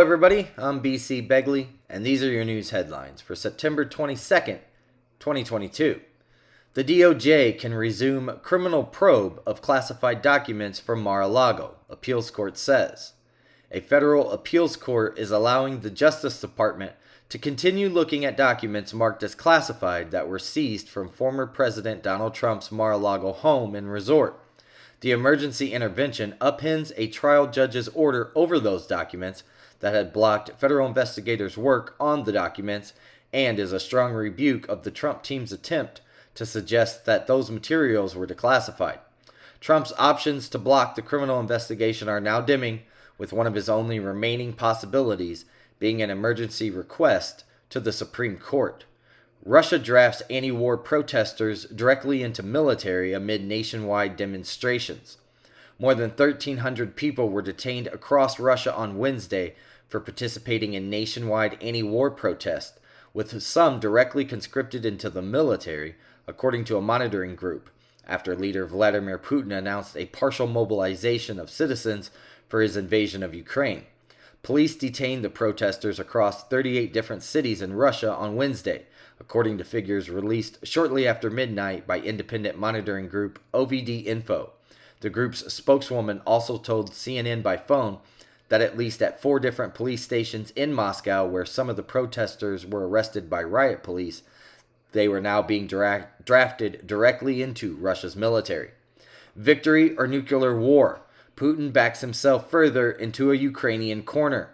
everybody. I'm BC Begley, and these are your news headlines for September 22nd, 2022. The DOJ can resume criminal probe of classified documents from Mar-a-Lago, appeals court says. A federal appeals court is allowing the Justice Department to continue looking at documents marked as classified that were seized from former President Donald Trump's Mar-a-Lago home and resort. The emergency intervention upends a trial judge's order over those documents that had blocked federal investigators' work on the documents and is a strong rebuke of the Trump team's attempt to suggest that those materials were declassified. Trump's options to block the criminal investigation are now dimming, with one of his only remaining possibilities being an emergency request to the Supreme Court. Russia drafts anti-war protesters directly into military amid nationwide demonstrations. More than 1,300 people were detained across Russia on Wednesday for participating in nationwide anti-war protests, with some directly conscripted into the military, according to a monitoring group, after leader Vladimir Putin announced a partial mobilization of citizens for his invasion of Ukraine. Police detained the protesters across 38 different cities in Russia on Wednesday, according to figures released shortly after midnight by independent monitoring group OVD Info. The group's spokeswoman also told CNN by phone that at least at 4 different police stations in Moscow where some of the protesters were arrested by riot police, they were now being drafted directly into Russia's military. Victory or nuclear war? Putin backs himself further into a Ukrainian corner.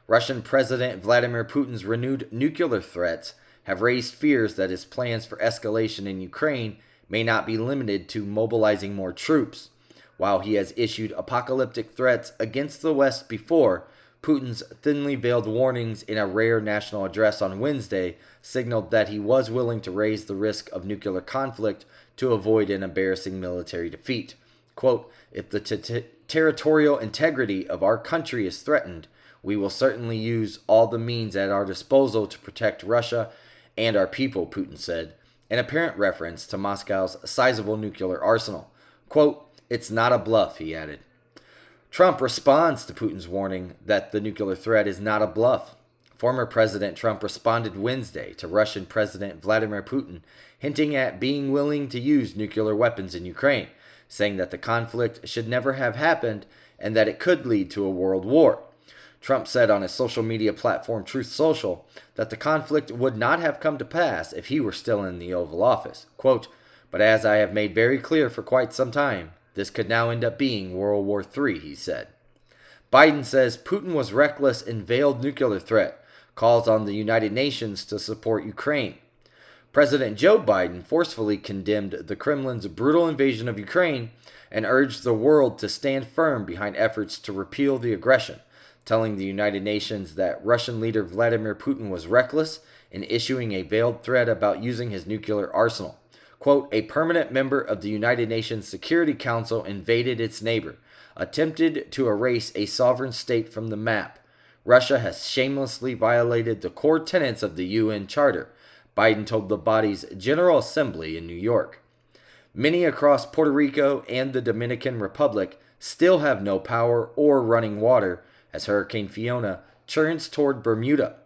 Russian President Vladimir Putin's renewed nuclear threats have raised fears that his plans for escalation in Ukraine may not be limited to mobilizing more troops. While he has issued apocalyptic threats against the West before, Putin's thinly veiled warnings in a rare national address on Wednesday signaled that he was willing to raise the risk of nuclear conflict to avoid an embarrassing military defeat. Quote, if the territorial integrity of our country is threatened, we will certainly use all the means at our disposal to protect Russia and our people, Putin said, an apparent reference to Moscow's sizable nuclear arsenal. Quote, it's not a bluff, he added. Trump responds to Putin's warning that the nuclear threat is not a bluff. Former President Trump responded Wednesday to Russian President Vladimir Putin, hinting at being willing to use nuclear weapons in Ukraine, saying that the conflict should never have happened and that it could lead to a world war. Trump said on his social media platform Truth Social that the conflict would not have come to pass if he were still in the Oval Office. Quote, but as I have made very clear for quite some time, this could now end up being World War III, he said. Biden says Putin was reckless in veiled nuclear threat, calls on the United Nations to support Ukraine. President Joe Biden forcefully condemned the Kremlin's brutal invasion of Ukraine and urged the world to stand firm behind efforts to repeal the aggression, telling the United Nations that Russian leader Vladimir Putin was reckless in issuing a veiled threat about using his nuclear arsenal. Quote, a permanent member of the United Nations Security Council invaded its neighbor, attempted to erase a sovereign state from the map. Russia has shamelessly violated the core tenets of the UN Charter, Biden told the body's General Assembly in New York. Many across Puerto Rico and the Dominican Republic still have no power or running water as Hurricane Fiona churns toward Bermuda.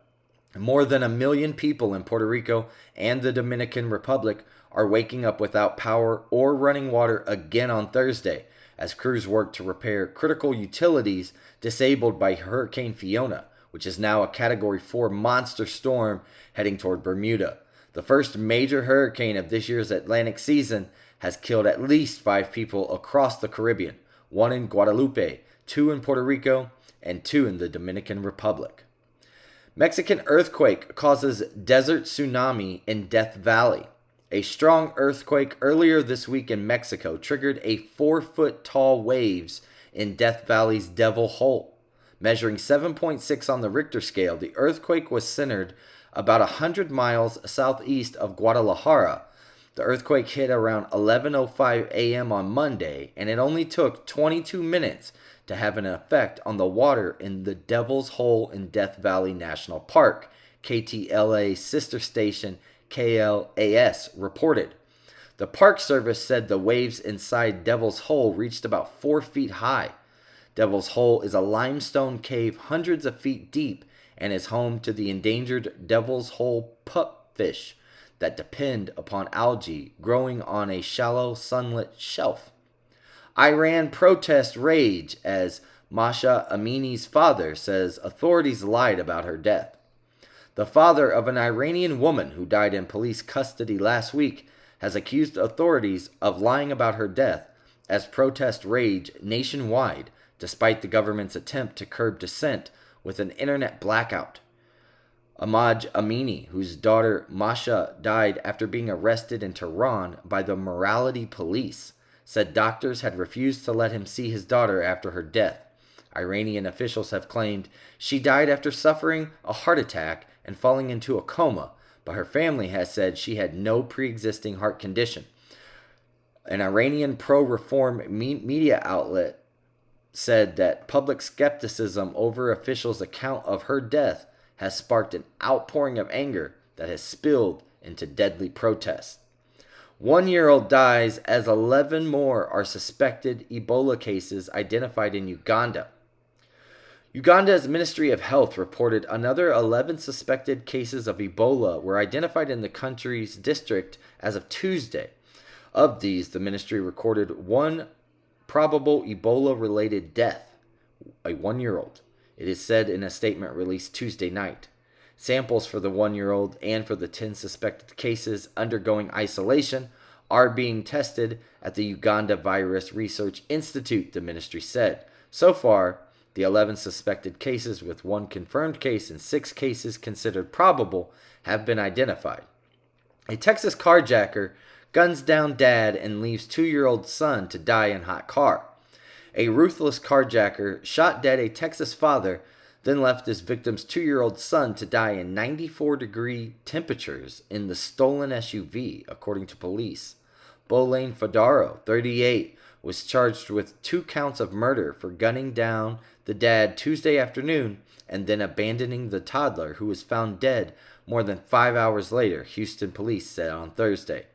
More than 1 million people in Puerto Rico and the Dominican Republic are waking up without power or running water again on Thursday as crews work to repair critical utilities disabled by Hurricane Fiona, which is now a Category 4 monster storm heading toward Bermuda. The first major hurricane of this year's Atlantic season has killed at least 5 people across the Caribbean, 1 in Guadalupe, 2 in Puerto Rico, and 2 in the Dominican Republic. Mexican earthquake causes desert tsunami in Death Valley. A strong earthquake earlier this week in Mexico triggered a 4-foot-tall waves in Death Valley's Devil Hole. Measuring 7.6 on the Richter scale, the earthquake was centered about 100 miles southeast of Guadalajara. The earthquake hit around 11:05 a.m. on Monday, and it only took 22 minutes to have an effect on the water in the Devil's Hole in Death Valley National Park, KTLA sister station KLAS reported. The Park Service said the waves inside Devil's Hole reached about 4 feet high. Devil's Hole is a limestone cave hundreds of feet deep and is home to the endangered Devil's Hole pupfish that depend upon algae growing on a shallow sunlit shelf. Iran protests rage as Masha Amini's father says authorities lied about her death. The father of an Iranian woman who died in police custody last week has accused authorities of lying about her death as protests rage nationwide despite the government's attempt to curb dissent with an internet blackout. Ahmad Amini, whose daughter Masha died after being arrested in Tehran by the morality police, said doctors had refused to let him see his daughter after her death. Iranian officials have claimed she died after suffering a heart attack and falling into a coma, but her family has said she had no pre-existing heart condition. An Iranian pro-reform media outlet said that public skepticism over officials' account of her death has sparked an outpouring of anger that has spilled into deadly protests. 1-year-old dies as 11 more are suspected Ebola cases identified in Uganda. Uganda's Ministry of Health reported another 11 suspected cases of Ebola were identified in the country's district as of Tuesday. Of these, the ministry recorded one probable Ebola-related death, a 1-year-old. It is said in a statement released Tuesday night. Samples for the 1-year-old and for the 10 suspected cases undergoing isolation are being tested at the Uganda Virus Research Institute, the ministry said. So far, the 11 suspected cases with 1 confirmed case and 6 cases considered probable have been identified. A Texas carjacker guns down dad and leaves 2-year-old son to die in hot car. A ruthless carjacker shot dead a Texas father, then left his victim's 2-year-old son to die in 94-degree temperatures in the stolen SUV, according to police. Bolaine Fodaro, 38, was charged with 2 counts of murder for gunning down the dad Tuesday afternoon and then abandoning the toddler, who was found dead more than 5 hours later, Houston police said on Thursday.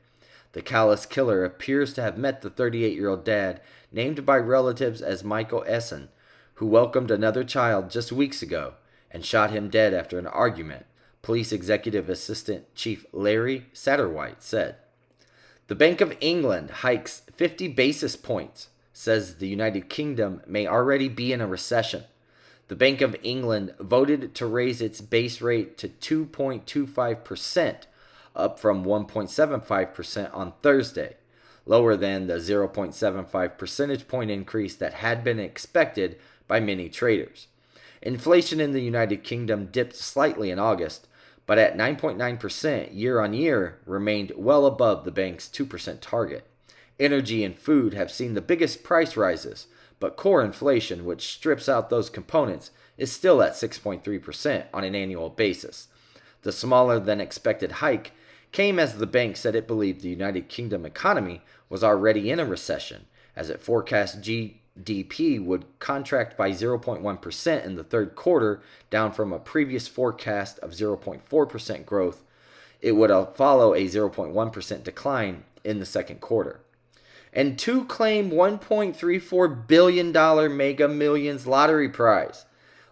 The callous killer appears to have met the 38-year-old dad, named by relatives as Michael Essen, who welcomed another child just weeks ago and shot him dead after an argument, Police Executive Assistant Chief Larry Satterwhite said. The Bank of England hikes 50 basis points, says the United Kingdom may already be in a recession. The Bank of England voted to raise its base rate to 2.25%, up from 1.75% on Thursday, lower than the 0.75 percentage point increase that had been expected by many traders. Inflation in the United Kingdom dipped slightly in August, but at 9.9% year-on-year remained well above the bank's 2% target. Energy and food have seen the biggest price rises, but core inflation, which strips out those components, is still at 6.3% on an annual basis. The smaller than expected hike came as the bank said it believed the United Kingdom economy was already in a recession, as it forecast GDP would contract by 0.1% in the third quarter, down from a previous forecast of 0.4% growth. It would follow a 0.1% decline in the second quarter. And 2 claim $1.34 billion Mega Millions lottery prize.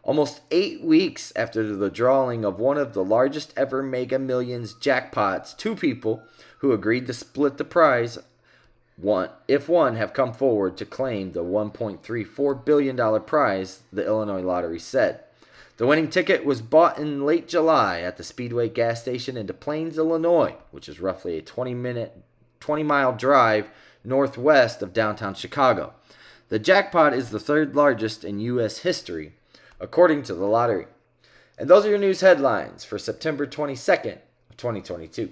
Almost 8 weeks after the drawing of one of the largest ever Mega Millions jackpots, 2 people who agreed to split the prize, if one, have come forward to claim the $1.34 billion prize, the Illinois Lottery said. The winning ticket was bought in late July at the Speedway gas station in Des Plaines, Illinois, which is roughly a 20-mile drive northwest of downtown Chicago. The jackpot is the 3rd largest in U.S. history, according to the lottery. And those are your news headlines for September 22nd, 2022.